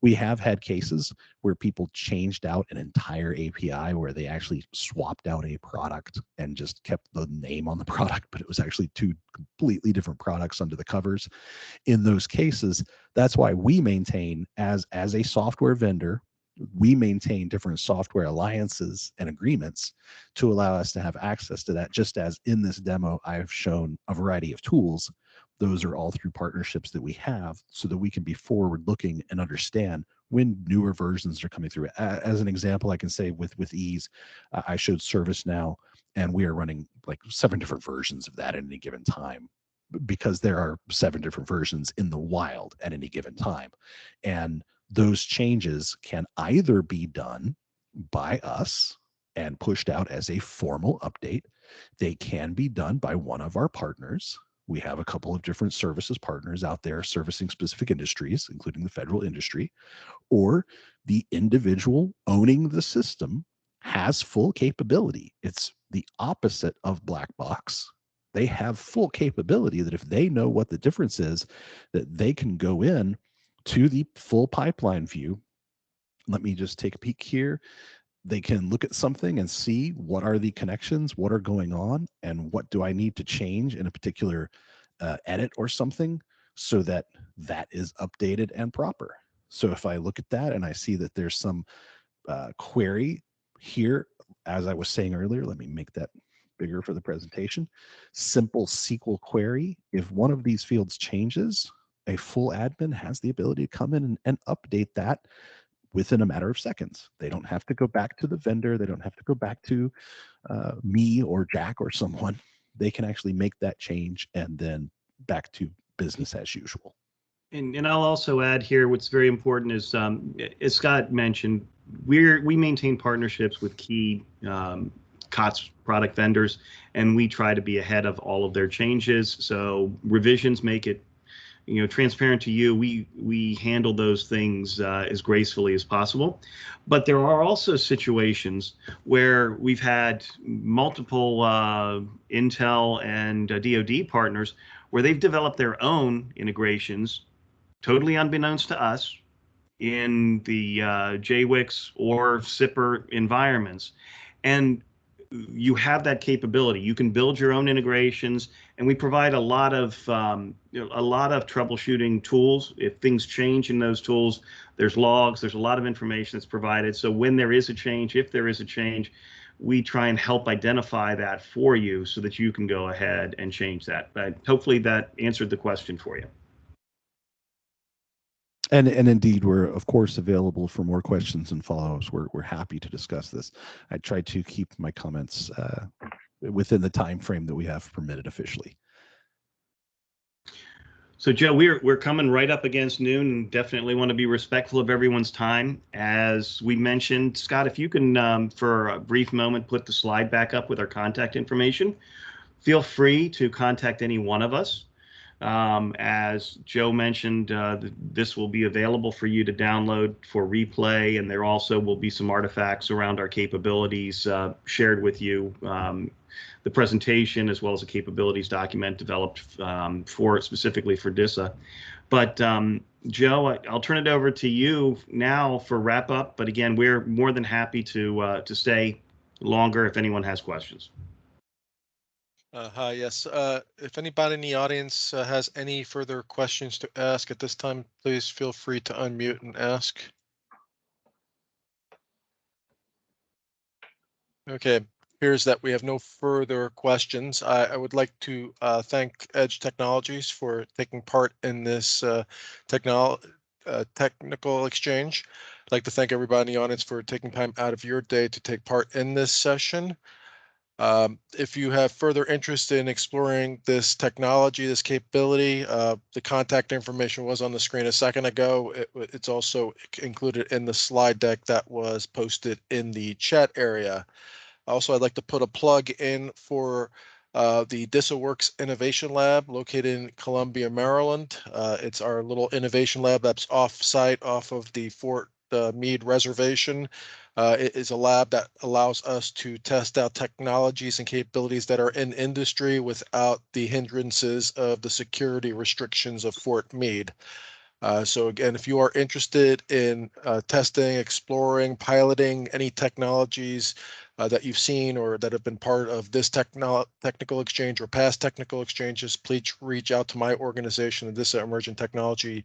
We have had cases where people changed out an entire API, where they actually swapped out a product and just kept the name on the product, but it was actually 2 completely different products under the covers. In those cases, that's why we maintain, as a software vendor, we maintain different software alliances and agreements to allow us to have access to that. Just as in this demo, I've shown a variety of tools. Those are all through partnerships that we have, so that we can be forward looking and understand when newer versions are coming through. As an example, I can say with ease, I showed ServiceNow, and we are running like 7 different versions of that at any given time, because there are 7 different versions in the wild at any given time. And those changes can either be done by us and pushed out as a formal update. They can be done by one of our partners, we have a couple of different services partners out there servicing specific industries, including the federal industry, or the individual owning the system has full capability. It's the opposite of black box. They have full capability that if they know what the difference is, that they can go in to the full pipeline view. Let me just take a peek here. They can look at something and see what are the connections, what are going on, and what do I need to change in a particular edit or something so that that is updated and proper. So if I look at that and I see that there's some query here, as I was saying earlier, let me make that bigger for the presentation. Simple SQL query. If one of these fields changes, a full admin has the ability to come in and update that within a matter of seconds. They don't have to go back to the vendor. They don't have to go back to me or Jack or someone. They can actually make that change and then back to business as usual. And I'll also add here, what's very important is, as Scott mentioned, we maintain partnerships with key COTS product vendors, and we try to be ahead of all of their changes. So revisions make it, transparent to you. We handle those things as gracefully as possible. But there are also situations where we've had multiple Intel and DoD partners where they've developed their own integrations, totally unbeknownst to us, in the JWICS or SIPR environments. And you have that capability. You can build your own integrations, and we provide a lot of troubleshooting tools. If things change in those tools, there's logs, there's a lot of information that's provided. So when there is a change, if there is a change, we try and help identify that for you so that you can go ahead and change that. But hopefully that answered the question for you. And indeed, we're of course available for more questions and follow-ups. We're happy to discuss this. I try to keep my comments within the time frame that we have permitted officially. So Joe, we're coming right up against noon, and definitely want to be respectful of everyone's time. As we mentioned, Scott, if you can, for a brief moment, put the slide back up with our contact information. Feel free to contact any one of us. As Joe mentioned, this will be available for you to download for replay, and there also will be some artifacts around our capabilities shared with you. The presentation, as well as a capabilities document developed specifically for DISA. But Joe, I'll turn it over to you now for wrap up. But again, we're more than happy to stay longer if anyone has questions. Hi, yes. If anybody in the audience has any further questions to ask at this time, please feel free to unmute and ask. Okay, appears that we have no further questions. I would like to thank Edge Technologies for taking part in this technical exchange. I'd like to thank everybody in the audience for taking time out of your day to take part in this session. If you have further interest in exploring this technology, this capability, the contact information was on the screen a second ago. It's also included in the slide deck that was posted in the chat area. Also, I'd like to put a plug in for the DISA Works Innovation Lab located in Columbia, Maryland. It's our little innovation lab that's off-site off of the Fort Meade Reservation. It is a lab that allows us to test out technologies and capabilities that are in industry without the hindrances of the security restrictions of Fort Meade. So again, if you are interested in testing, exploring, piloting any technologies that you've seen or that have been part of this technical exchange or past technical exchanges, please reach out to my organization, the DISA Emerging Technology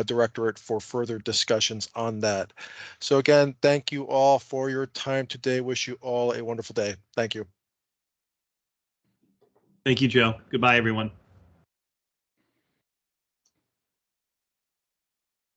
Directorate, for further discussions on that. So again, thank you all for your time today. Wish you all a wonderful day. Thank you. Thank you, Joe. Goodbye, everyone.